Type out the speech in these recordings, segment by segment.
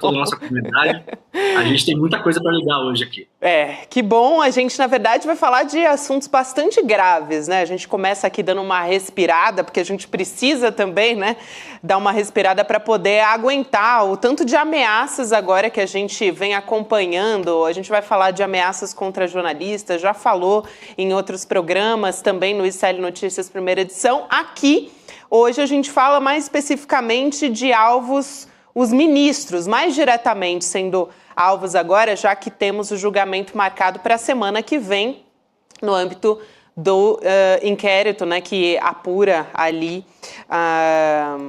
toda a nossa comunidade. A gente tem muita coisa para ligar hoje aqui. Que bom. A gente, na verdade, vai falar de assuntos bastante graves, né? A gente começa aqui dando uma respirada, porque a gente precisa também, né, dar uma respirada para poder aguentar o tanto de ameaças agora que a gente vem acompanhando. A gente vai falar de ameaças contra jornalistas, já falou em outros programas, também no ICL Notícias Primeira Edição. Aqui, hoje, a gente fala mais especificamente de alvos, os ministros, mais diretamente sendo alvos agora, já que temos o julgamento marcado para a semana que vem, no âmbito do inquérito, né, que apura ali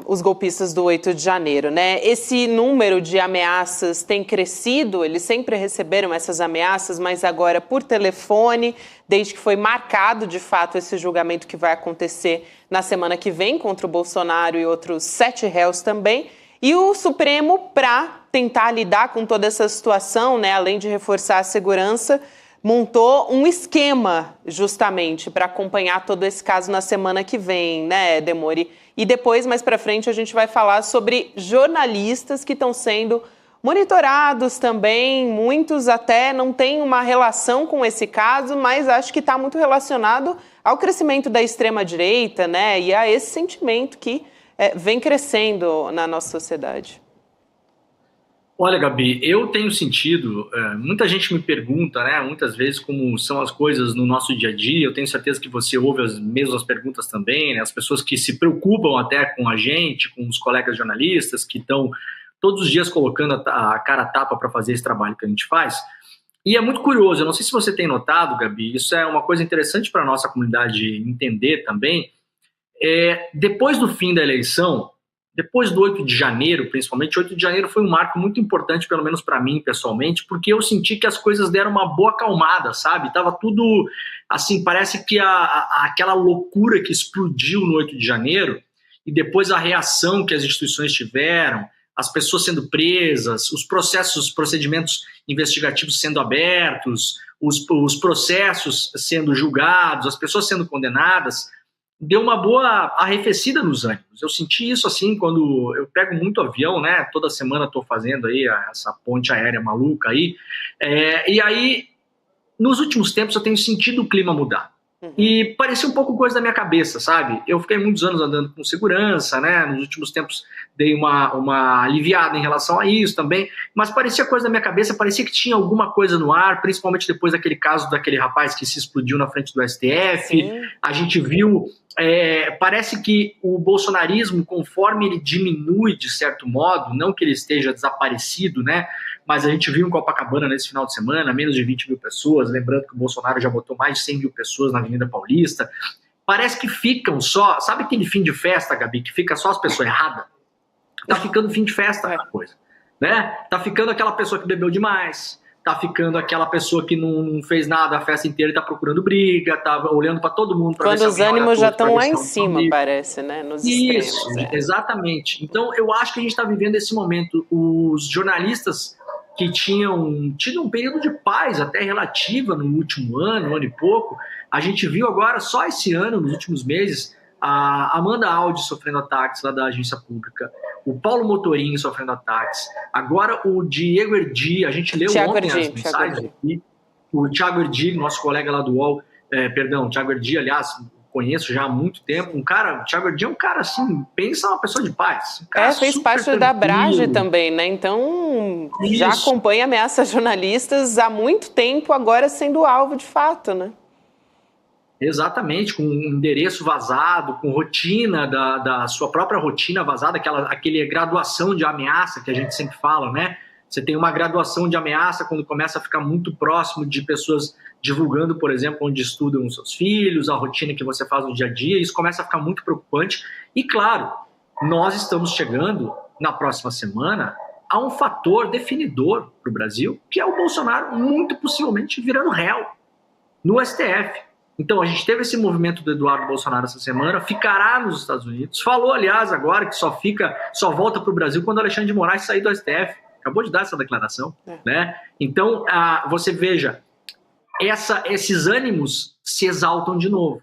os golpistas do 8 de janeiro. Né? Esse número de ameaças tem crescido, eles sempre receberam essas ameaças, mas agora por telefone, desde que foi marcado, de fato, esse julgamento que vai acontecer na semana que vem contra o Bolsonaro e outros 7 réus também. E o Supremo, para tentar lidar com toda essa situação, né, além de reforçar a segurança, montou um esquema justamente para acompanhar todo esse caso na semana que vem, né, Demori? E depois, mais para frente, a gente vai falar sobre jornalistas que estão sendo monitorados também. Muitos até não têm uma relação com esse caso, mas acho que está muito relacionado ao crescimento da extrema-direita, né, e a esse sentimento que vem crescendo na nossa sociedade. Olha, Gabi, eu tenho sentido, muita gente me pergunta, né, muitas vezes como são as coisas no nosso dia a dia. Eu tenho certeza que você ouve as mesmas perguntas também, né, as pessoas que se preocupam até com a gente, com os colegas jornalistas que estão todos os dias colocando a cara a tapa para fazer esse trabalho que a gente faz. E é muito curioso, eu não sei se você tem notado, Gabi, isso é uma coisa interessante para a nossa comunidade entender também. Depois do fim da eleição, depois do 8 de janeiro, principalmente, 8 de janeiro foi um marco muito importante, pelo menos para mim, pessoalmente, porque eu senti que as coisas deram uma boa acalmada, sabe? Tava tudo, assim, parece que aquela loucura que explodiu no 8 de janeiro, e depois a reação que as instituições tiveram, as pessoas sendo presas, os procedimentos investigativos sendo abertos, os processos sendo julgados, as pessoas sendo condenadas, deu uma boa arrefecida nos ânimos. Eu senti isso assim quando eu pego muito avião, né? Toda semana estou fazendo aí essa ponte aérea maluca aí. E aí, nos últimos tempos, eu tenho sentido o clima mudar. E parecia um pouco coisa da minha cabeça, sabe? Eu fiquei muitos anos andando com segurança, né? Nos últimos tempos dei uma aliviada em relação a isso também, mas parecia coisa da minha cabeça, parecia que tinha alguma coisa no ar, principalmente depois daquele caso daquele rapaz que se explodiu na frente do STF. Sim. A gente viu, parece que o bolsonarismo, conforme ele diminui de certo modo, não que ele esteja desaparecido, né? Mas a gente viu em Copacabana nesse final de semana, menos de 20 mil pessoas, lembrando que o Bolsonaro já botou mais de 100 mil pessoas na Avenida Paulista. Parece que ficam só, sabe aquele fim de festa, Gabi, que fica só as pessoas erradas? Tá ficando fim de festa a coisa, né? Tá ficando aquela pessoa que bebeu demais, tá ficando aquela pessoa que não fez nada a festa inteira e tá procurando briga, tá olhando para todo mundo. Quando os ânimos já estão lá em cima, parece, né? Nos extremos. Isso, exatamente. Então eu acho que a gente tá vivendo esse momento. Os jornalistas que tinham tido um período de paz até relativa no último ano e pouco, a gente viu agora, só esse ano, nos últimos meses, a Amanda Aldi sofrendo ataques lá da agência pública, o Paulo Motorim sofrendo ataques, agora o Diego Erdi, a gente leu ontem as mensagens aqui, o Thiago Erdi, nosso colega lá do UOL, Thiago Erdi, aliás, conheço já há muito tempo, o Thiago Erdi é um cara assim, pensa uma pessoa de paz. Fez parte da Brage também, né? Então já acompanha ameaças jornalistas há muito tempo, agora sendo alvo de fato, né? Exatamente, com um endereço vazado, com rotina da sua própria rotina vazada, aquele graduação de ameaça que a gente sempre fala, né? Você tem uma graduação de ameaça quando começa a ficar muito próximo de pessoas divulgando, por exemplo, onde estudam os seus filhos, a rotina que você faz no dia a dia, isso começa a ficar muito preocupante. E, claro, nós estamos chegando, na próxima semana, a um fator definidor para o Brasil, que é o Bolsonaro muito possivelmente virando réu no STF. Então, a gente teve esse movimento do Eduardo Bolsonaro essa semana, ficará nos Estados Unidos, falou, aliás, agora que só volta para o Brasil quando Alexandre de Moraes sair do STF. Acabou de dar essa declaração, né? Então, você veja, esses ânimos se exaltam de novo.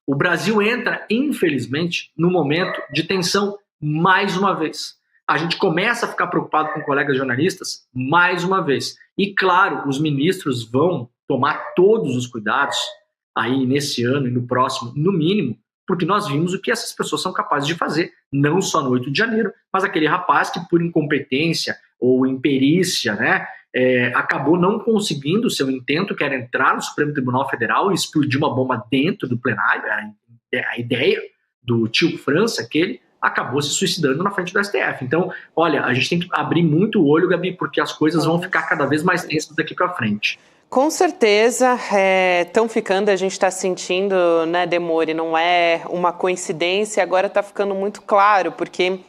O Brasil entra, infelizmente, num momento de tensão mais uma vez. a gente começa a ficar preocupado com colegas jornalistas mais uma vez. E, claro, os ministros vão tomar todos os cuidados aí nesse ano e no próximo, no mínimo, porque nós vimos o que essas pessoas são capazes de fazer, não só no 8 de janeiro, mas aquele rapaz que, por incompetência ou imperícia, né, acabou não conseguindo o seu intento, que era entrar no Supremo Tribunal Federal e explodir uma bomba dentro do plenário, era a ideia do tio França, que ele acabou se suicidando na frente do STF. Então, olha, a gente tem que abrir muito o olho, Gabi, porque as coisas vão ficar cada vez mais tensas daqui para frente. Com certeza, estão ficando, a gente está sentindo, né, Demori, não é uma coincidência, agora está ficando muito claro, porque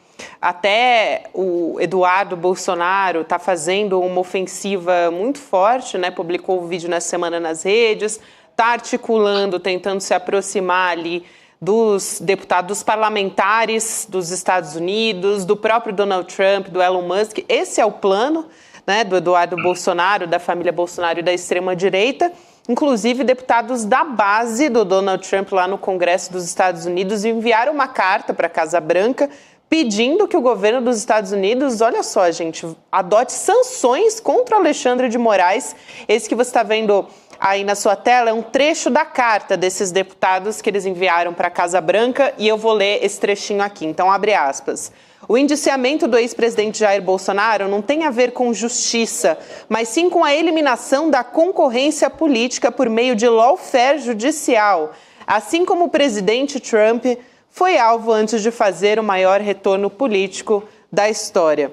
até o Eduardo Bolsonaro está fazendo uma ofensiva muito forte, né, publicou o vídeo nessa semana nas redes, está articulando, tentando se aproximar ali dos deputados, dos parlamentares dos Estados Unidos, do próprio Donald Trump, do Elon Musk. Esse é o plano, né, do Eduardo Bolsonaro, da família Bolsonaro e da extrema-direita. Inclusive, deputados da base do Donald Trump lá no Congresso dos Estados Unidos enviaram uma carta para a Casa Branca pedindo que o governo dos Estados Unidos, olha só, gente, adote sanções contra o Alexandre de Moraes. Esse que você está vendo aí na sua tela é um trecho da carta desses deputados que eles enviaram para a Casa Branca e eu vou ler esse trechinho aqui. Então, abre aspas. O indiciamento do ex-presidente Jair Bolsonaro não tem a ver com justiça, mas sim com a eliminação da concorrência política por meio de lawfare judicial, assim como o presidente Trump foi alvo antes de fazer o maior retorno político da história.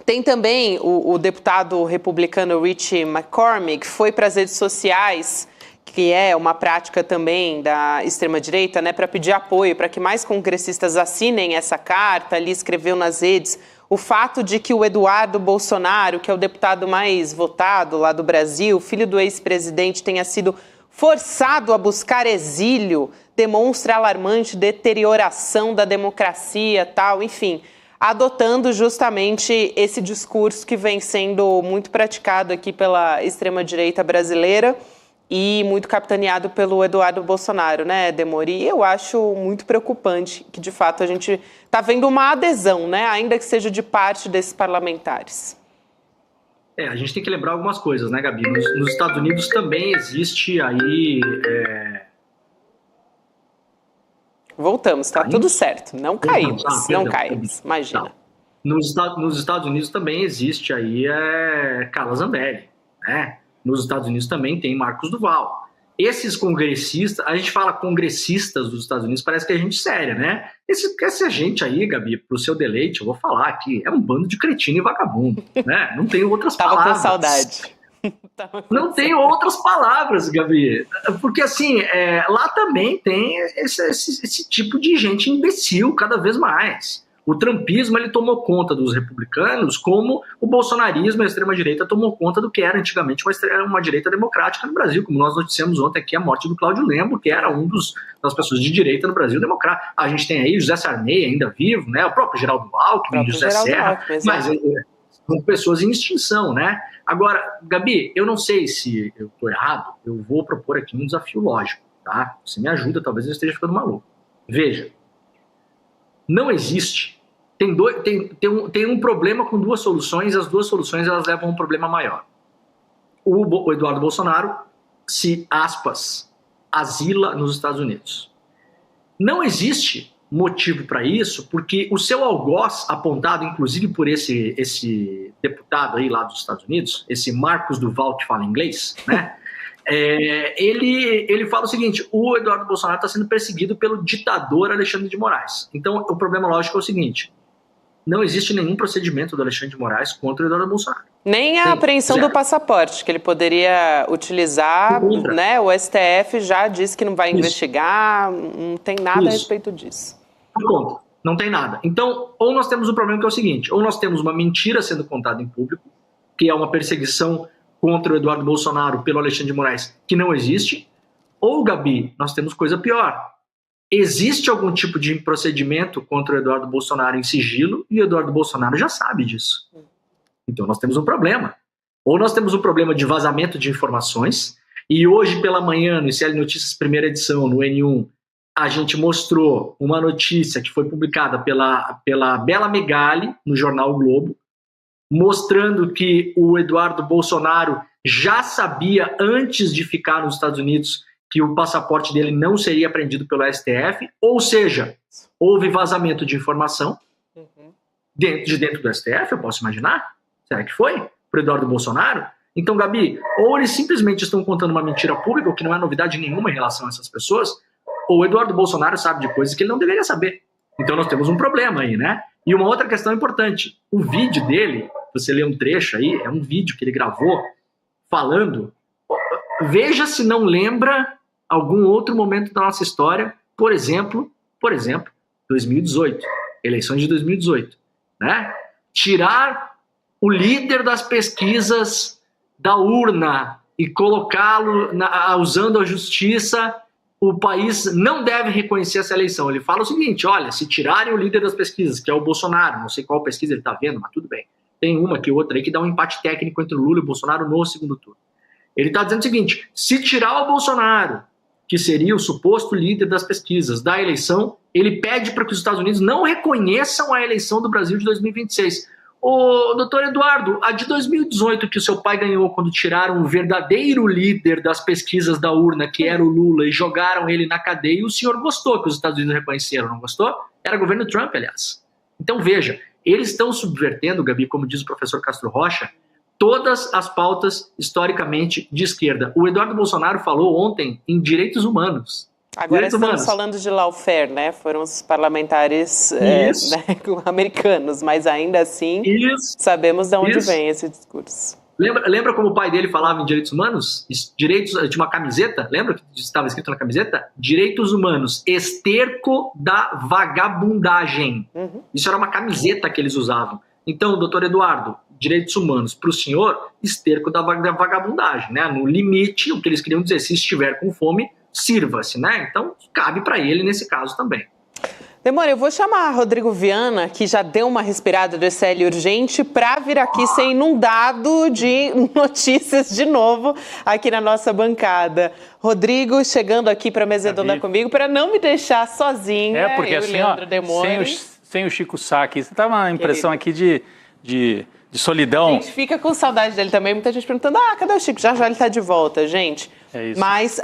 Tem também o deputado republicano Richie McCormick, foi para as redes sociais, que é uma prática também da extrema-direita, né, para pedir apoio, para que mais congressistas assinem essa carta. Ali escreveu nas redes o fato de que o Eduardo Bolsonaro, que é o deputado mais votado lá do Brasil, filho do ex-presidente, tenha sido forçado a buscar exílio, demonstra alarmante deterioração da democracia, tal, enfim, adotando justamente esse discurso que vem sendo muito praticado aqui pela extrema-direita brasileira e muito capitaneado pelo Eduardo Bolsonaro, né, Demori? Eu acho muito preocupante que, de fato, a gente está vendo uma adesão, né, ainda que seja de parte desses parlamentares. A gente tem que lembrar algumas coisas, né, Gabi? Nos Estados Unidos também existe aí... Voltamos, tá tudo certo. Não caímos, não caímos, Tá. imagina. Nos Estados Unidos também existe aí Carla Zambelli, né? Nos Estados Unidos também tem Marcos Duval. Esses congressistas, a gente fala congressistas dos Estados Unidos, parece que é gente séria, né? Essa gente aí, Gabi, pro seu deleite, eu vou falar aqui, é um bando de cretino e vagabundo, né? Não tem outras palavras. Tava com saudade. Não tem outras palavras, Gabi. Porque, assim, lá também tem esse tipo de gente imbecil cada vez mais. O trumpismo, ele tomou conta dos republicanos como o bolsonarismo e a extrema-direita tomou conta do que era antigamente uma direita democrática no Brasil, como nós noticiamos ontem aqui a morte do Cláudio Lembo, que era das pessoas de direita no Brasil democrático. A gente tem aí José Sarney ainda vivo, né? O próprio Geraldo Alckmin, José Serra, mas são pessoas em extinção, né? Agora, Gabi, eu não sei se eu estou errado, eu vou propor aqui um desafio lógico, tá? Você me ajuda, talvez eu esteja ficando maluco. Veja, não existe, tem um problema com duas soluções, e as duas soluções elas levam a um problema maior. O Eduardo Bolsonaro se, aspas, asila nos Estados Unidos. Não existe motivo para isso, porque o seu algoz, apontado inclusive por esse deputado aí lá dos Estados Unidos, esse Marcos Duval que fala inglês, né? Ele fala o seguinte: o Eduardo Bolsonaro está sendo perseguido pelo ditador Alexandre de Moraes. Então, o problema lógico é o seguinte: não existe nenhum procedimento do Alexandre de Moraes contra o Eduardo Bolsonaro. Nem a apreensão do passaporte, que ele poderia utilizar, né? O STF já disse que não vai investigar, não tem nada a respeito disso. Não tem nada. Então, ou nós temos um problema que é o seguinte: ou nós temos uma mentira sendo contada em público, que é uma perseguição contra o Eduardo Bolsonaro pelo Alexandre de Moraes, que não existe, ou, Gabi, nós temos coisa pior. Existe algum tipo de procedimento contra o Eduardo Bolsonaro em sigilo e o Eduardo Bolsonaro já sabe disso. Então nós temos um problema. Ou nós temos um problema de vazamento de informações, e hoje pela manhã, no ICL Notícias primeira edição, no N1, a gente mostrou uma notícia que foi publicada pela Bela Megali, no jornal o Globo, mostrando que o Eduardo Bolsonaro já sabia, antes de ficar nos Estados Unidos, que o passaporte dele não seria apreendido pelo STF, ou seja, houve vazamento de informação dentro do STF, eu posso imaginar? Será que foi? Para o Eduardo Bolsonaro? Então, Gabi, ou eles simplesmente estão contando uma mentira pública, o que não é novidade nenhuma em relação a essas pessoas, ou o Eduardo Bolsonaro sabe de coisas que ele não deveria saber. Então nós temos um problema aí, né? E uma outra questão importante, o vídeo dele, você lê um trecho aí, é um vídeo que ele gravou falando, veja se não lembra algum outro momento da nossa história, por exemplo, 2018, eleições de 2018, né? Tirar o líder das pesquisas da urna e colocá-lo usando a justiça, o país não deve reconhecer essa eleição. Ele fala o seguinte, olha, se tirarem o líder das pesquisas, que é o Bolsonaro, não sei qual pesquisa ele está vendo, mas tudo bem, tem uma que outra aí que dá um empate técnico entre o Lula e o Bolsonaro no segundo turno. Ele está dizendo o seguinte, se tirar o Bolsonaro, que seria o suposto líder das pesquisas, da eleição, ele pede para que os Estados Unidos não reconheçam a eleição do Brasil de 2026. Ô, doutor Eduardo, a de 2018 que o seu pai ganhou quando tiraram o verdadeiro líder das pesquisas da urna, que era o Lula, e jogaram ele na cadeia, e o senhor gostou que os Estados Unidos reconheceram, não gostou? Era governo Trump, aliás. Então, veja, eles estão subvertendo, Gabi, como diz o professor Castro Rocha, todas as pautas historicamente de esquerda. O Eduardo Bolsonaro falou ontem em direitos humanos. Agora estamos falando de lawfare, né? Foram os parlamentares né, americanos, mas ainda assim sabemos de onde vem esse discurso. Lembra como o pai dele falava em direitos humanos? Direitos, tinha uma camiseta, lembra que estava escrito na camiseta? Direitos humanos, esterco da vagabundagem. Isso era uma camiseta que eles usavam. Então, doutor Eduardo, direitos humanos para o senhor, esterco da vagabundagem, né? No limite, o que eles queriam dizer, se estiver com fome, sirva-se, né? Então, cabe para ele nesse caso também. Demônio, eu vou chamar Rodrigo Viana, que já deu uma respirada do SL urgente, para vir aqui ser inundado de notícias de novo aqui na nossa bancada. Rodrigo, chegando aqui para a mesa redonda comigo, para não me deixar sozinha, porque assim, Leandro Demônio. Sem o Chico Sá aqui, você tá uma impressão aqui de solidão. A gente fica com saudade dele também, muita gente perguntando, cadê o Chico? Já ele tá de volta, gente. É isso. Mas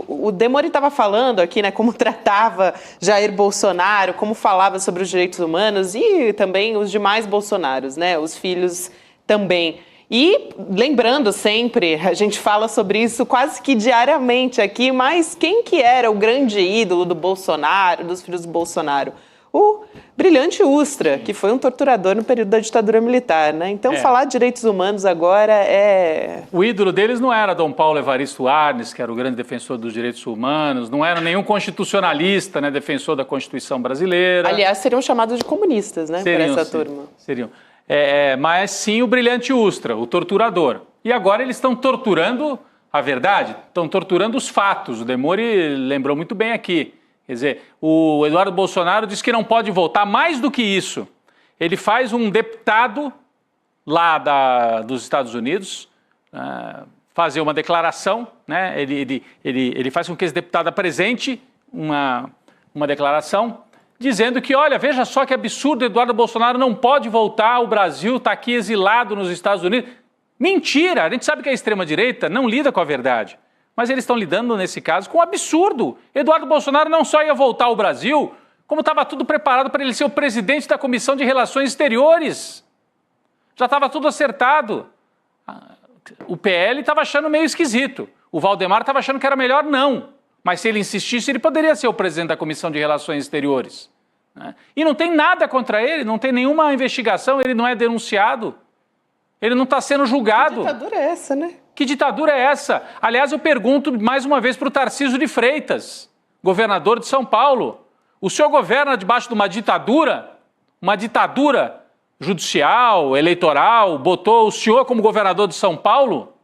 o Demônio estava falando aqui, né, como tratava Jair Bolsonaro, como falava sobre os direitos humanos e também os demais Bolsonaros, né, os filhos também. E lembrando sempre, a gente fala sobre isso quase que diariamente aqui, mas quem que era o grande ídolo do Bolsonaro, dos filhos do Bolsonaro? O Brilhante Ustra, que foi um torturador no período da ditadura militar, né? Então, falar de direitos humanos agora é... O ídolo deles não era Dom Paulo Evaristo Arnes, que era o grande defensor dos direitos humanos, não era nenhum constitucionalista, né, defensor da Constituição brasileira. Aliás, seriam chamados de comunistas, né, por essa turma. Seriam. Mas sim o Brilhante Ustra, o torturador. E agora eles estão torturando a verdade, estão torturando os fatos. O Demori lembrou muito bem aqui. Quer dizer, o Eduardo Bolsonaro diz que não pode voltar. Mais do que isso, ele faz um deputado lá dos Estados Unidos fazer uma declaração, né? Ele faz com que esse deputado apresente uma declaração dizendo que, olha, veja só que absurdo, Eduardo Bolsonaro não pode voltar, o Brasil está aqui exilado nos Estados Unidos. Mentira! A gente sabe que a extrema-direita não lida com a verdade. Mas eles estão lidando, nesse caso, com um absurdo. Eduardo Bolsonaro não só ia voltar ao Brasil, como estava tudo preparado para ele ser o presidente da Comissão de Relações Exteriores. Já estava tudo acertado. O PL estava achando meio esquisito. O Valdemar estava achando que era melhor não. Mas se ele insistisse, ele poderia ser o presidente da Comissão de Relações Exteriores. E não tem nada contra ele, não tem nenhuma investigação, ele não é denunciado. Ele não está sendo julgado. Que ditadura é essa, né? Que ditadura é essa? Aliás, eu pergunto mais uma vez para o Tarcísio de Freitas, governador de São Paulo. O senhor governa debaixo de uma ditadura judicial, eleitoral, botou o senhor como governador de São Paulo?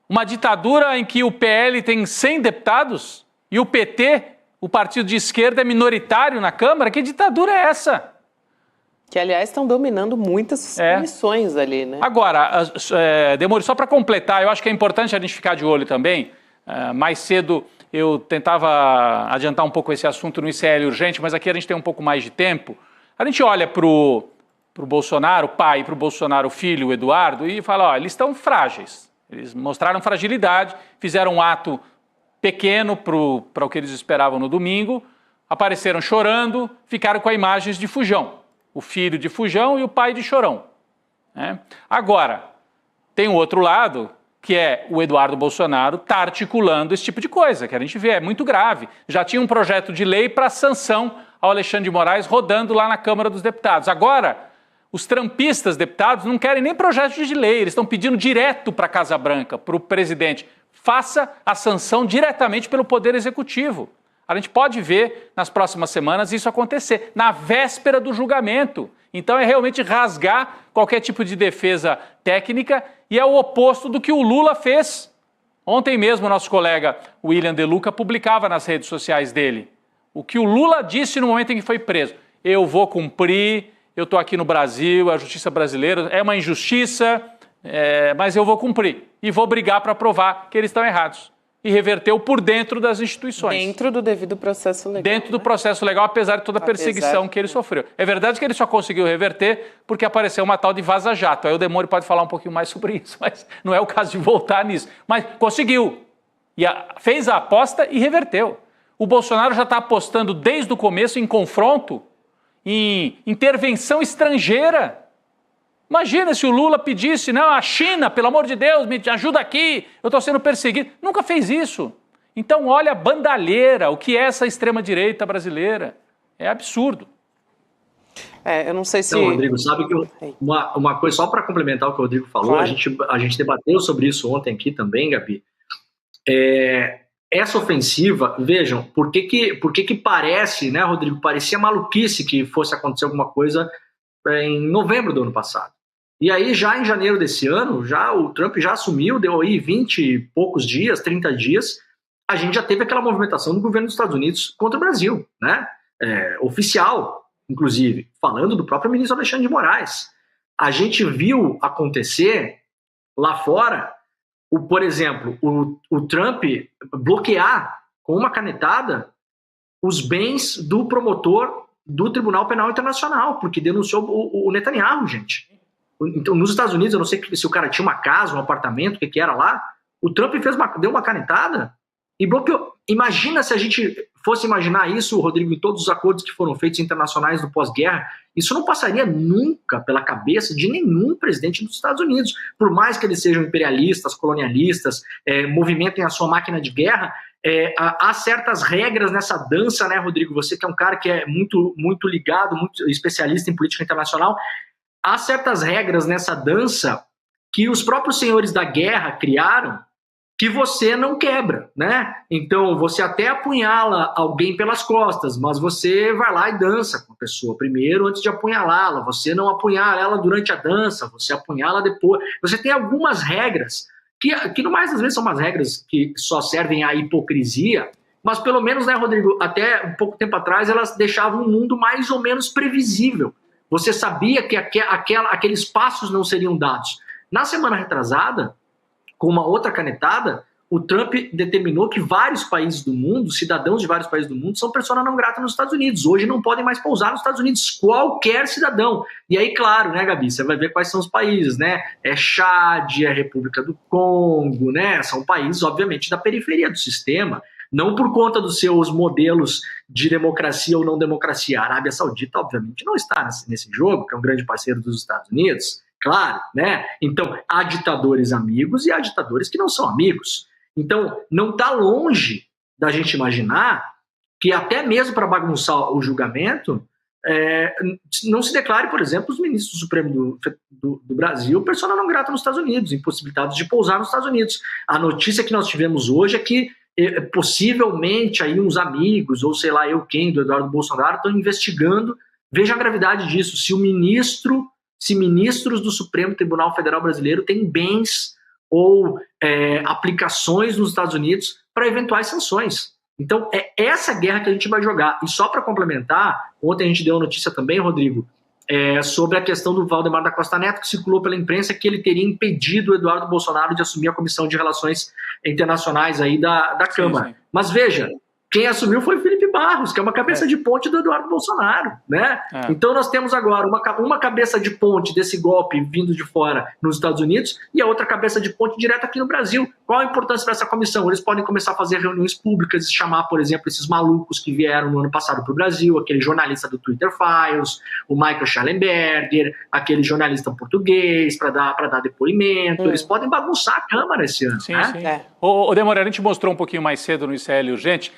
Uma ditadura em que o PL tem 100 deputados e o PT, o partido de esquerda, é minoritário na Câmara? Que ditadura é essa? Que, aliás, estão dominando muitas comissões ali, né? Agora, Demônio, só para completar, eu acho que é importante a gente ficar de olho também. Mais cedo eu tentava adiantar um pouco esse assunto no ICL Urgente, mas aqui a gente tem um pouco mais de tempo. A gente olha para o Bolsonaro, o pai, para o Bolsonaro, o filho, o Eduardo, e fala, ó, eles estão frágeis. Eles mostraram fragilidade, fizeram um ato pequeno para o que eles esperavam no domingo, apareceram chorando, ficaram com a imagem de Fujão. O filho de Fujão e o pai de Chorão. Né? Agora, tem o outro lado, que é o Eduardo Bolsonaro está articulando esse tipo de coisa, que a gente vê, é muito grave. Já tinha um projeto de lei para sanção ao Alexandre de Moraes rodando lá na Câmara dos Deputados. Agora, os trumpistas deputados não querem nem projeto de lei, eles estão pedindo direto para a Casa Branca, para o presidente, faça a sanção diretamente pelo Poder Executivo. A gente pode ver nas próximas semanas isso acontecer, na véspera do julgamento. Então é realmente rasgar qualquer tipo de defesa técnica e é o oposto do que o Lula fez. Ontem mesmo o nosso colega William De Luca publicava nas redes sociais dele o que o Lula disse no momento em que foi preso. Eu vou cumprir, eu estou aqui no Brasil, a justiça brasileira é uma injustiça, mas eu vou cumprir e vou brigar para provar que eles estão errados. E reverteu por dentro das instituições. Dentro do devido processo legal. Dentro do processo legal, apesar de toda a perseguição que ele sofreu. É verdade que ele só conseguiu reverter porque apareceu uma tal de vaza-jato. Aí o Demore pode falar um pouquinho mais sobre isso, mas não é o caso de voltar nisso. Mas conseguiu. E fez a aposta e reverteu. O Bolsonaro já está apostando desde o começo em confronto, em intervenção estrangeira. Imagina se o Lula pedisse, não, a China, pelo amor de Deus, me ajuda aqui, eu estou sendo perseguido. Nunca fez isso. Então olha a bandalheira, o que é essa extrema-direita brasileira. É absurdo. Eu não sei se... Não, Rodrigo, sabe que uma coisa, só para complementar o que o Rodrigo falou, claro. a gente debateu sobre isso ontem aqui também, Gabi. Essa ofensiva, vejam, por que parece, né, Rodrigo, parecia maluquice que fosse acontecer alguma coisa em novembro do ano passado. E aí, já em janeiro desse ano, o Trump já assumiu, deu aí 20 e poucos dias, 30 dias, a gente já teve aquela movimentação do governo dos Estados Unidos contra o Brasil, né? Oficial, inclusive, falando do próprio ministro Alexandre de Moraes. A gente viu acontecer lá fora, por exemplo, o Trump bloquear com uma canetada os bens do promotor do Tribunal Penal Internacional, porque denunciou o Netanyahu, gente. Então, nos Estados Unidos, eu não sei se o cara tinha uma casa, um apartamento, o que era lá, o Trump deu uma canetada e bloqueou. Imagina se a gente fosse imaginar isso, Rodrigo, em todos os acordos que foram feitos internacionais do pós-guerra, isso não passaria nunca pela cabeça de nenhum presidente dos Estados Unidos. Por mais que eles sejam imperialistas, colonialistas, movimentem a sua máquina de guerra, há certas regras nessa dança, né, Rodrigo? Você que é um cara que é muito, muito ligado, muito especialista em política internacional, há certas regras nessa dança que os próprios senhores da guerra criaram que você não quebra, né? Então, você até apunhala alguém pelas costas, mas você vai lá e dança com a pessoa primeiro antes de apunhalá-la. Você não apunhala ela durante a dança, você apunhala depois. Você tem algumas regras que no mais, às vezes, são umas regras que só servem à hipocrisia, mas pelo menos, né, Rodrigo, até um pouco tempo atrás, elas deixavam um mundo mais ou menos previsível. Você sabia que aqueles passos não seriam dados. Na semana retrasada, com uma outra canetada, o Trump determinou que vários países do mundo, cidadãos de vários países do mundo, são persona não grata nos Estados Unidos. Hoje não podem mais pousar nos Estados Unidos, qualquer cidadão. E aí, claro, né, Gabi, você vai ver quais são os países, né? Chad, República do Congo, né? São países, obviamente, da periferia do sistema, não por conta dos seus modelos de democracia ou não democracia. A Arábia Saudita, obviamente, não está nesse jogo, que é um grande parceiro dos Estados Unidos, claro, né? Então, há ditadores amigos e há ditadores que não são amigos. Então, não está longe da gente imaginar que até mesmo para bagunçar o julgamento, não se declare, por exemplo, os ministros do Supremo do Brasil persona não grata nos Estados Unidos, impossibilitados de pousar nos Estados Unidos. A notícia que nós tivemos hoje é que possivelmente aí uns amigos, ou sei lá eu quem, do Eduardo Bolsonaro, estão investigando. Veja a gravidade disso. Se ministros do Supremo Tribunal Federal Brasileiro têm bens ou aplicações nos Estados Unidos para eventuais sanções. Então, é essa guerra que a gente vai jogar. E só para complementar, ontem a gente deu a notícia também, Rodrigo, sobre a questão do Valdemar da Costa Neto, que circulou pela imprensa que ele teria impedido o Eduardo Bolsonaro de assumir a Comissão de Relações internacionais aí da Câmara. Sim. Mas veja, quem assumiu foi o Felipe Barros, que é uma cabeça de ponte do Eduardo Bolsonaro, né? Então nós temos agora uma cabeça de ponte desse golpe vindo de fora nos Estados Unidos e a outra cabeça de ponte direto aqui no Brasil. Qual a importância dessa comissão? Eles podem começar a fazer reuniões públicas e chamar, por exemplo, esses malucos que vieram no ano passado para o Brasil, aquele jornalista do Twitter Files, o Michael Schellenberger, aquele jornalista português para dar depoimento. Eles podem bagunçar a Câmara esse ano. Sim, né? sim. O Demore, a gente mostrou um pouquinho mais cedo no ICL Urgente.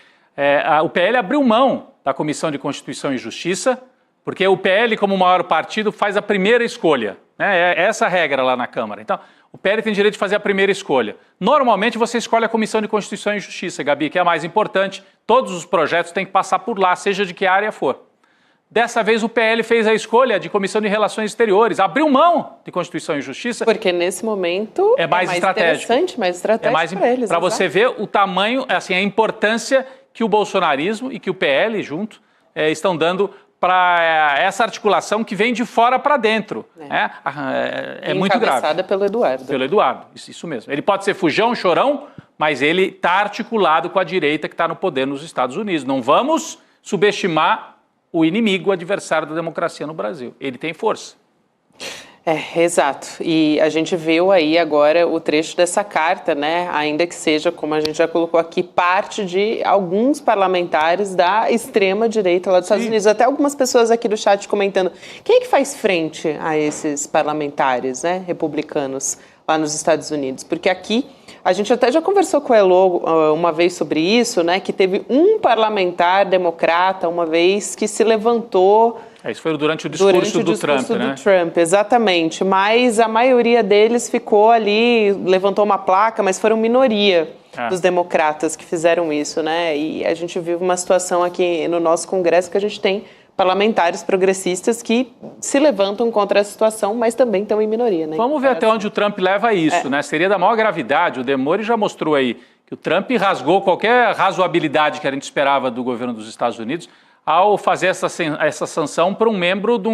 O PL abriu mão da Comissão de Constituição e Justiça, porque o PL, como maior partido, faz a primeira escolha. Né? É essa a regra lá na Câmara. Então, o PL tem direito de fazer a primeira escolha. Normalmente, você escolhe a Comissão de Constituição e Justiça, Gabi, que é a mais importante. Todos os projetos têm que passar por lá, seja de que área for. Dessa vez, o PL fez a escolha de Comissão de Relações Exteriores, abriu mão de Constituição e Justiça. Porque, nesse momento, é mais estratégico. Interessante, mais estratégico para eles. Para você ver o tamanho, assim, a importância que o bolsonarismo e que o PL junto estão dando para essa articulação que vem de fora para dentro. É muito grave. Encabeçada pelo Eduardo. Pelo Eduardo, isso mesmo. Ele pode ser fujão, chorão, mas ele está articulado com a direita que está no poder nos Estados Unidos. Não vamos subestimar o inimigo, o adversário da democracia no Brasil. Ele tem força. Exato. E a gente viu aí agora o trecho dessa carta, né? Ainda que seja, como a gente já colocou aqui, parte de alguns parlamentares da extrema-direita lá dos Estados Unidos. Até algumas pessoas aqui do chat comentando. Quem é que faz frente a esses parlamentares, né, republicanos lá nos Estados Unidos? Porque aqui, a gente até já conversou com o Elo uma vez sobre isso, né? Que teve um parlamentar democrata uma vez que se levantou... Isso foi durante o discurso do Trump, né? Trump, exatamente. Mas a maioria deles ficou ali, levantou uma placa, mas foram minoria dos democratas que fizeram isso, né? E a gente vive uma situação aqui no nosso Congresso que a gente tem parlamentares progressistas que se levantam contra essa situação, mas também estão em minoria, né? Vamos ver até onde o Trump leva isso, né? Seria da maior gravidade. O Demore já mostrou aí que o Trump rasgou qualquer razoabilidade que a gente esperava do governo dos Estados Unidos ao fazer essa sanção para um membro de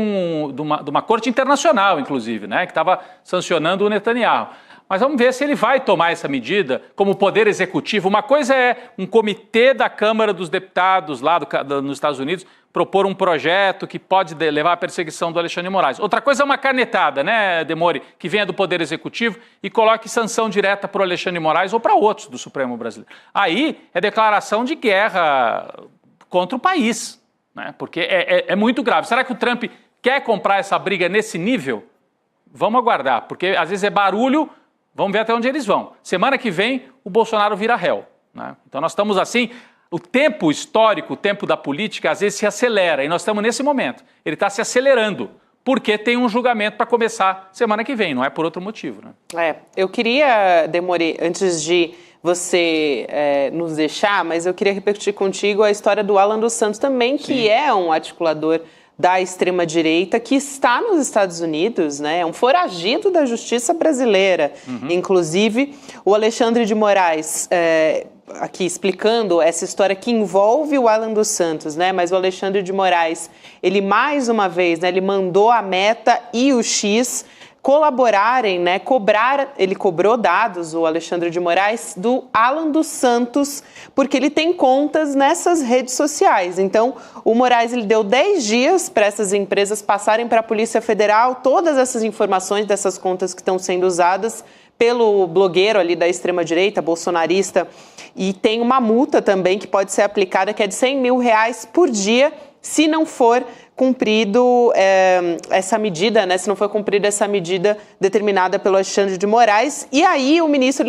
uma corte internacional, inclusive, né, que estava sancionando o Netanyahu. Mas vamos ver se ele vai tomar essa medida como poder executivo. Uma coisa é um comitê da Câmara dos Deputados lá nos Estados Unidos propor um projeto que pode levar à perseguição do Alexandre de Moraes. Outra coisa é uma canetada, né, Demore, que venha do Poder Executivo e coloque sanção direta para o Alexandre de Moraes ou para outros do Supremo brasileiro. Aí é declaração de guerra contra o país, né? Porque é muito grave. Será que o Trump quer comprar essa briga nesse nível? Vamos aguardar, porque às vezes é barulho, vamos ver até onde eles vão. Semana que vem, o Bolsonaro vira réu, né? Então nós estamos assim, o tempo histórico, o tempo da política, às vezes se acelera, e nós estamos nesse momento. Ele está se acelerando, porque tem um julgamento para começar semana que vem, não é por outro motivo, né? Eu queria, Demore, antes de você nos deixar, mas eu queria repetir contigo a história do Alan dos Santos também, que é um articulador da extrema-direita que está nos Estados Unidos, né? É um foragido da justiça brasileira. Inclusive, o Alexandre de Moraes, aqui explicando essa história que envolve o Alan dos Santos, né? Mas o Alexandre de Moraes, ele mais uma vez, né, ele mandou a Meta e o X colaborarem, né, ele cobrou dados, o Alexandre de Moraes, do Alan dos Santos, porque ele tem contas nessas redes sociais. Então, o Moraes ele deu 10 dias para essas empresas passarem para a Polícia Federal todas essas informações dessas contas que estão sendo usadas pelo blogueiro ali da extrema-direita, bolsonarista, e tem uma multa também que pode ser aplicada, que é de R$100 mil por dia, se não for cumprido essa medida, né? Se não for cumprida essa medida determinada pelo Alexandre de Moraes. E aí o ministro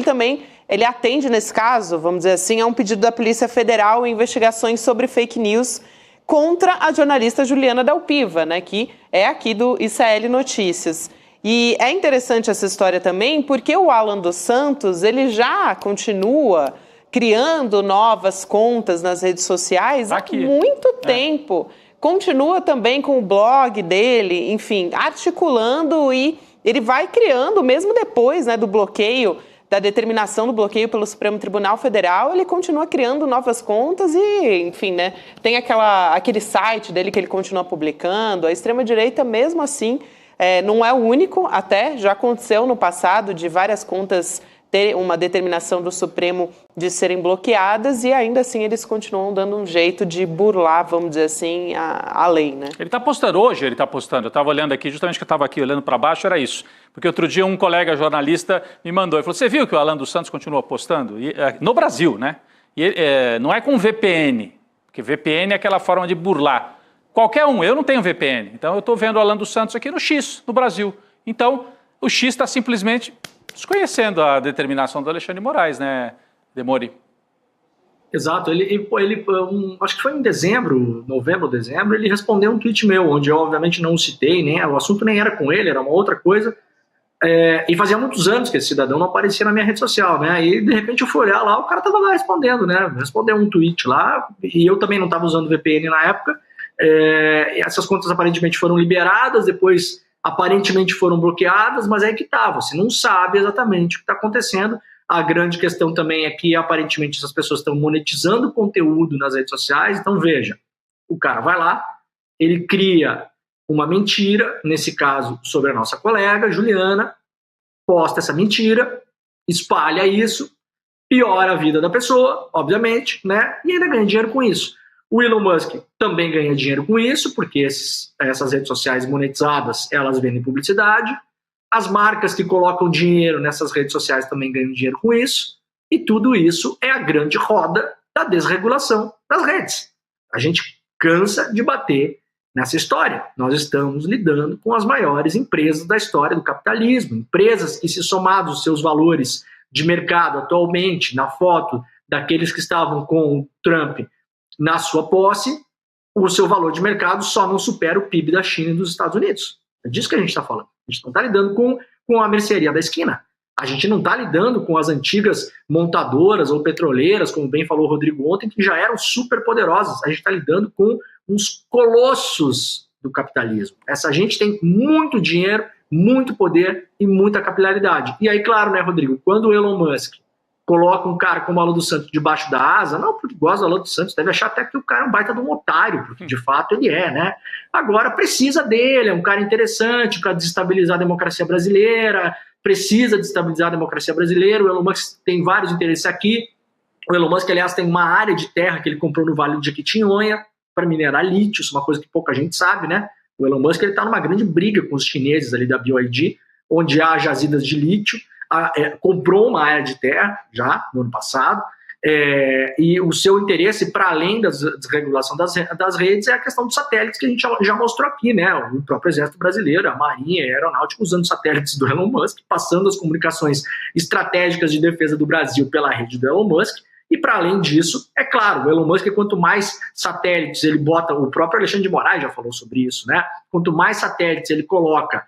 ele atende nesse caso, vamos dizer assim, a um pedido da Polícia Federal em investigações sobre fake news contra a jornalista Juliana Dalpiva, né? Que é aqui do ICL Notícias. E é interessante essa história também porque o Alan dos Santos, ele já continua criando novas contas nas redes sociais há muito tempo. Continua também com o blog dele, enfim, articulando, e ele vai criando, mesmo depois, né, do bloqueio, da determinação do bloqueio pelo Supremo Tribunal Federal, ele continua criando novas contas e, enfim, né, tem aquele site dele que ele continua publicando. A extrema-direita, mesmo assim, não é o único, até já aconteceu no passado de várias contas ter uma determinação do Supremo de serem bloqueadas e ainda assim eles continuam dando um jeito de burlar, vamos dizer assim, a lei, né? Ele está postando hoje, eu estava olhando aqui, justamente que eu estava aqui olhando para baixo, era isso. Porque outro dia um colega jornalista me mandou, ele falou, você viu que o Alan dos Santos continua postando? No Brasil, né? E, não é com VPN, porque VPN é aquela forma de burlar. Qualquer um, eu não tenho VPN, então eu estou vendo o Alan dos Santos aqui no X, no Brasil. Então, o X está simplesmente desconhecendo a determinação do Alexandre de Moraes, né, Demori? Exato, acho que foi em novembro ou dezembro, ele respondeu um tweet meu, onde eu obviamente não o citei, né, o assunto nem era com ele, era uma outra coisa, e fazia muitos anos que esse cidadão não aparecia na minha rede social, né, e de repente eu fui olhar lá, o cara estava lá respondendo, né, respondeu um tweet lá, e eu também não estava usando VPN na época, essas contas aparentemente foram liberadas, depois aparentemente foram bloqueadas, mas é que tá, você não sabe exatamente o que está acontecendo. A grande questão também é que aparentemente essas pessoas estão monetizando conteúdo nas redes sociais, então veja, o cara vai lá, ele cria uma mentira, nesse caso sobre a nossa colega Juliana, posta essa mentira, espalha isso, piora a vida da pessoa, obviamente, né, e ainda ganha dinheiro com isso. O Elon Musk também ganha dinheiro com isso, porque essas redes sociais monetizadas, elas vendem publicidade. As marcas que colocam dinheiro nessas redes sociais também ganham dinheiro com isso. E tudo isso é a grande roda da desregulação das redes. A gente cansa de bater nessa história. Nós estamos lidando com as maiores empresas da história do capitalismo. Empresas que, se somados os seus valores de mercado atualmente, na foto daqueles que estavam com o Trump na sua posse, o seu valor de mercado só não supera o PIB da China e dos Estados Unidos. É disso que a gente está falando. A gente não está lidando com a mercearia da esquina. A gente não está lidando com as antigas montadoras ou petroleiras, como bem falou o Rodrigo ontem, que já eram super poderosas. A gente está lidando com uns colossos do capitalismo. Essa gente tem muito dinheiro, muito poder e muita capilaridade. E aí, claro, né, Rodrigo, quando o Elon Musk coloca um cara como o Alan dos Santos debaixo da asa, não porque gosta do Alan dos Santos, deve achar até que o cara é um baita de um otário, porque de fato ele é, né? Agora precisa dele, é um cara interessante para desestabilizar a democracia brasileira, precisa desestabilizar a democracia brasileira, o Elon Musk tem vários interesses aqui, o Elon Musk, aliás, tem uma área de terra que ele comprou no Vale do Jequitinhonha para minerar lítio, isso é uma coisa que pouca gente sabe, né? O Elon Musk está numa grande briga com os chineses ali da BYD, onde há jazidas de lítio, comprou uma área de terra já no ano passado, e o seu interesse, para além da desregulação das redes, é a questão dos satélites que a gente já mostrou aqui, né? O próprio Exército Brasileiro, a Marinha e a Aeronáutica usando satélites do Elon Musk, passando as comunicações estratégicas de defesa do Brasil pela rede do Elon Musk. E para além disso, é claro, o Elon Musk, quanto mais satélites ele bota, o próprio Alexandre de Moraes já falou sobre isso, né? Quanto mais satélites ele coloca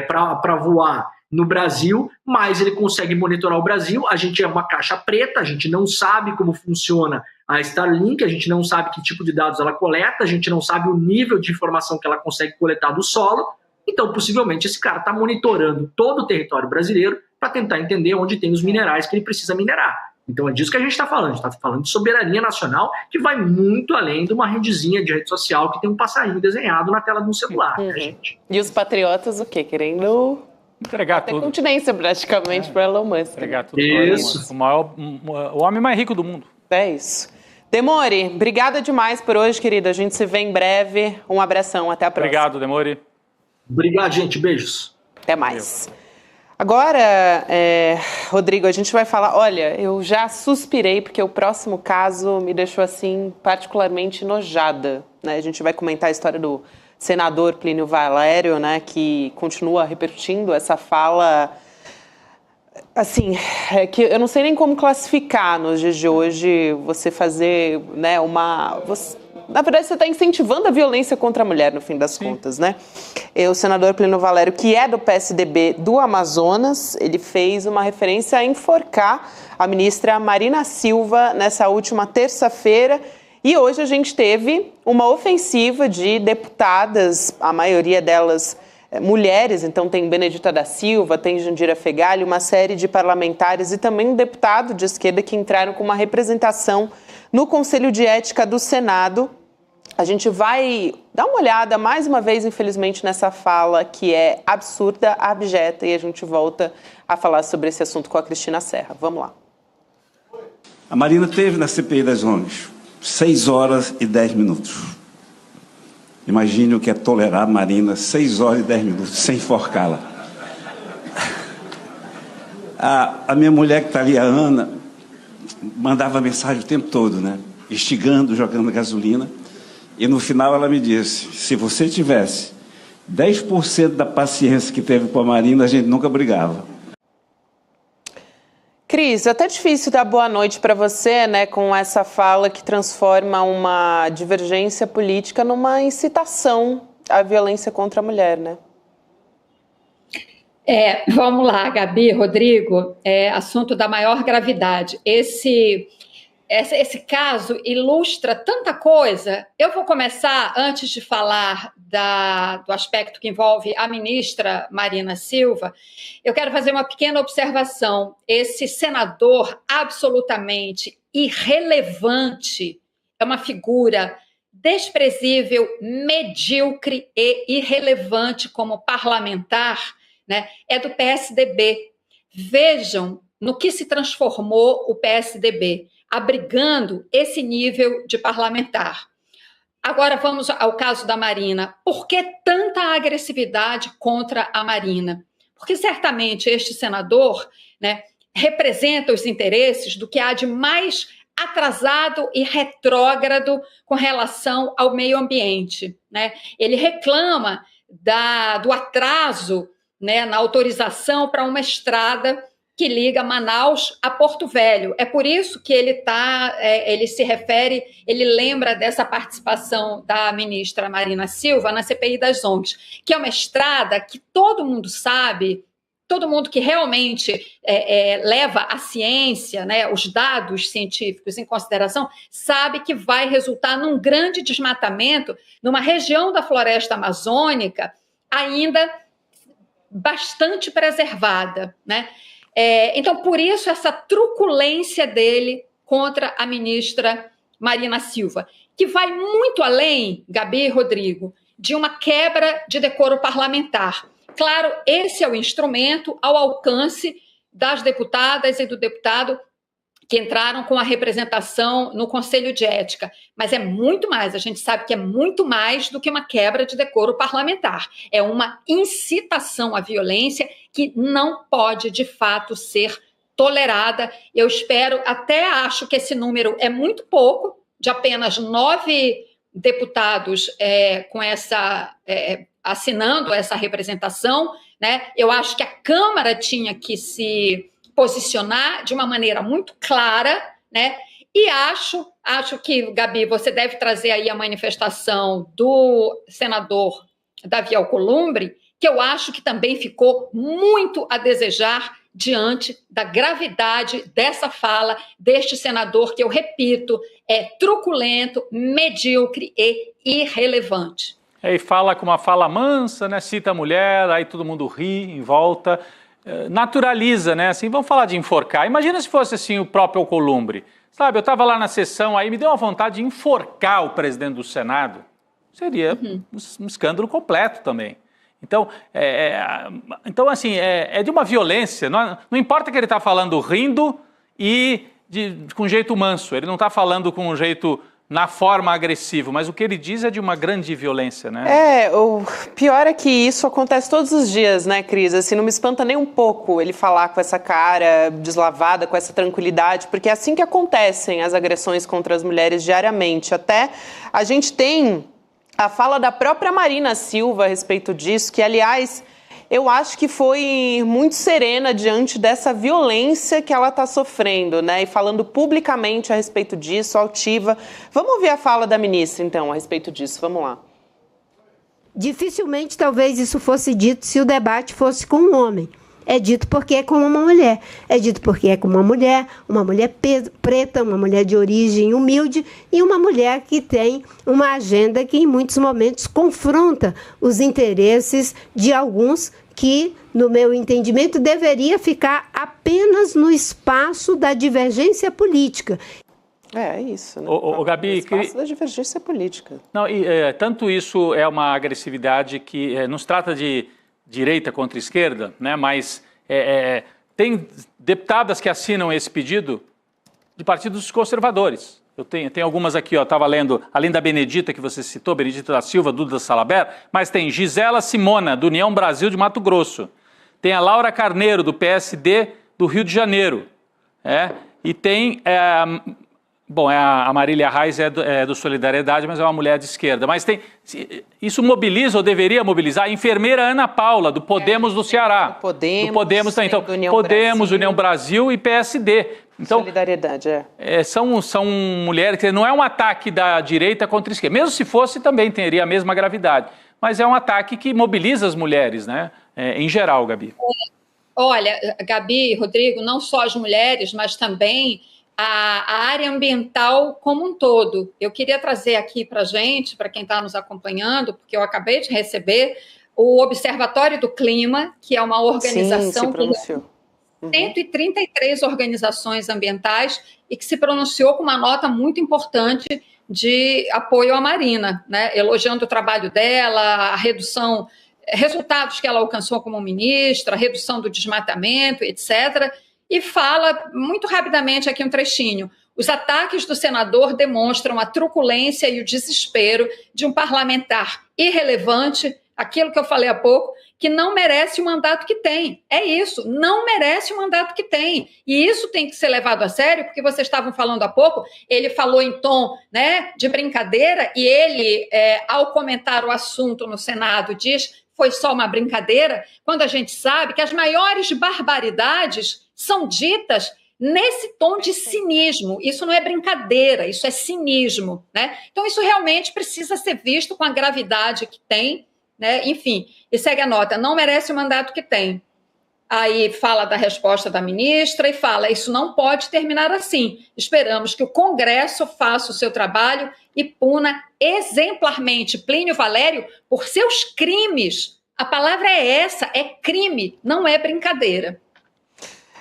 para voar no Brasil, mais ele consegue monitorar o Brasil. A gente é uma caixa preta, a gente não sabe como funciona a Starlink, a gente não sabe que tipo de dados ela coleta, a gente não sabe o nível de informação que ela consegue coletar do solo. Então, possivelmente, esse cara está monitorando todo o território brasileiro para tentar entender onde tem os minerais que ele precisa minerar. Então, é disso que a gente está falando. A gente está falando de soberania nacional, que vai muito além de uma redezinha de rede social que tem um passarinho desenhado na tela de um celular, né, gente? E os patriotas, o quê? Querendo entregar até tudo. Continência, praticamente, para Elon Musk. Entregar tudo isso. O homem mais rico do mundo. É isso. Demori, obrigada demais por hoje, querida. A gente se vê em breve. Um abração, até a próxima. Obrigado, Demori. Obrigado, gente. Beijos. Até mais. Agora, Rodrigo, a gente vai falar... Olha, eu já suspirei, porque o próximo caso me deixou, assim, particularmente enojada, né? A gente vai comentar a história do senador Plínio Valério, né, que continua repercutindo essa fala, assim, que eu não sei nem como classificar nos dias de hoje, você fazer, né, na verdade, você está incentivando a violência contra a mulher, no fim das contas, né? O senador Plínio Valério, que é do PSDB do Amazonas, ele fez uma referência a enforcar a ministra Marina Silva nessa última terça-feira. E hoje a gente teve uma ofensiva de deputadas, a maioria delas mulheres, então tem Benedita da Silva, tem Jandira Fegali, uma série de parlamentares e também um deputado de esquerda que entraram com uma representação no Conselho de Ética do Senado A gente vai dar uma olhada mais uma vez, infelizmente, nessa fala que é absurda, abjeta, e a gente volta a falar sobre esse assunto com a Cristina Serra. Vamos lá. A Marina esteve na CPI das ONGs 6 horas e 10 minutos. Imagine o que é tolerar a Marina 6 horas e 10 minutos sem enforcá-la. A minha mulher que está ali, a Ana, mandava mensagem o tempo todo, né? Instigando, jogando gasolina. E no final ela me disse, se você tivesse 10% da paciência que teve com a Marina, a gente nunca brigava. Cris, é até difícil dar boa noite para você, né, com essa fala que transforma uma divergência política numa incitação à violência contra a mulher, né? Vamos lá, Gabi, Rodrigo, assunto da maior gravidade. Esse caso ilustra tanta coisa. Eu vou começar, antes de falar do aspecto que envolve a ministra Marina Silva, eu quero fazer uma pequena observação. Esse senador absolutamente irrelevante é uma figura desprezível, medíocre e irrelevante como parlamentar, né? É do PSDB. Vejam no que se transformou o PSDB, abrigando esse nível de parlamentar. Agora vamos ao caso da Marina. Por que tanta agressividade contra a Marina? Porque certamente este senador, né, representa os interesses do que há de mais atrasado e retrógrado com relação ao meio ambiente, né? Ele reclama do atraso, né, na autorização para uma estrada que liga Manaus a Porto Velho. É por isso que ele se refere, ele lembra dessa participação da ministra Marina Silva na CPI das ONGs, que é uma estrada que todo mundo sabe, todo mundo que realmente leva a ciência, né, os dados científicos em consideração, sabe que vai resultar num grande desmatamento numa região da floresta amazônica ainda bastante preservada, né? Então, por isso, essa truculência dele contra a ministra Marina Silva, que vai muito além, Gabi e Rodrigo, de uma quebra de decoro parlamentar. Claro, esse é o instrumento ao alcance das deputadas e do deputado que entraram com a representação no Conselho de Ética, mas é muito mais, a gente sabe que é muito mais do que uma quebra de decoro parlamentar, é uma incitação à violência que não pode, de fato, ser tolerada. Eu até acho que esse número é muito pouco, de apenas 9 deputados assinando essa representação, né? Eu acho que a Câmara tinha que se posicionar de uma maneira muito clara, né? E acho que, Gabi, você deve trazer aí a manifestação do senador Davi Alcolumbre, que eu acho que também ficou muito a desejar diante da gravidade dessa fala deste senador, que eu repito, é truculento, medíocre e irrelevante. E fala com uma fala mansa, né? Cita a mulher, aí todo mundo ri em volta. Naturaliza, né? Assim, vamos falar de enforcar. Imagina se fosse assim o próprio Alcolumbre. Sabe, eu estava lá na sessão, aí me deu uma vontade de enforcar o presidente do Senado. Seria um escândalo completo também. Então, assim, é de uma violência. Não importa que ele está falando rindo e com jeito manso. Ele não está falando com um jeito na forma agressiva, mas o que ele diz é de uma grande violência, né? O pior é que isso acontece todos os dias, né, Cris? Assim, não me espanta nem um pouco ele falar com essa cara deslavada, com essa tranquilidade, porque é assim que acontecem as agressões contra as mulheres diariamente. Até a gente tem a fala da própria Marina Silva a respeito disso, que, aliás, eu acho que foi muito serena diante dessa violência que ela está sofrendo, né? E falando publicamente a respeito disso, altiva. Vamos ouvir a fala da ministra, então, a respeito disso. Vamos lá. Dificilmente, talvez, isso fosse dito se o debate fosse com um homem. É dito porque é com uma mulher. É dito porque é com uma mulher preta, uma mulher de origem humilde e uma mulher que tem uma agenda que, em muitos momentos, confronta os interesses de alguns que, no meu entendimento, deveria ficar apenas no espaço da divergência política. É isso, né? Gabi, o espaço da divergência política. Não, tanto isso é uma agressividade que não se trata de direita contra esquerda, né? Mas tem deputadas que assinam esse pedido de partidos conservadores. Eu tenho algumas aqui, estava lendo, além da Benedita que você citou, Benedita da Silva, Duda Salabert, mas tem Gisela Simona, do União Brasil de Mato Grosso. Tem a Laura Carneiro, do PSD do Rio de Janeiro. E tem... a Marília Reis é do Solidariedade, mas é uma mulher de esquerda. Mas isso mobiliza, ou deveria mobilizar, a enfermeira Ana Paula, do Podemos do Ceará. Do Podemos então, do União Podemos, Brasil. União Brasil e PSD. Então, Solidariedade, são mulheres que não é um ataque da direita contra a esquerda. Mesmo se fosse, também teria a mesma gravidade. Mas é um ataque que mobiliza as mulheres, né? Em geral, Gabi. Olha, Gabi, Rodrigo, não só as mulheres, mas também a área ambiental como um todo. Eu queria trazer aqui para a gente, para quem está nos acompanhando, porque eu acabei de receber o Observatório do Clima, que é uma organização que 133 organizações ambientais e que se pronunciou com uma nota muito importante de apoio à Marina, né? Elogiando o trabalho dela, a redução, resultados que ela alcançou como ministra, a redução do desmatamento, etc., e fala muito rapidamente aqui um trechinho. Os ataques do senador demonstram a truculência e o desespero de um parlamentar irrelevante, aquilo que eu falei há pouco, que não merece o mandato que tem. É isso, não merece o mandato que tem. E isso tem que ser levado a sério, porque vocês estavam falando há pouco, ele falou em tom, né, de brincadeira, e ele, ao comentar o assunto no Senado, diz foi só uma brincadeira, quando a gente sabe que as maiores barbaridades são ditas nesse tom de cinismo. Isso não é brincadeira, isso é cinismo, né? Então, isso realmente precisa ser visto com a gravidade que tem, né? Enfim, e segue a nota, não merece o mandato que tem. Aí fala da resposta da ministra e fala, isso não pode terminar assim. Esperamos que o Congresso faça o seu trabalho e puna exemplarmente Plínio Valério por seus crimes. A palavra é essa, é crime, não é brincadeira.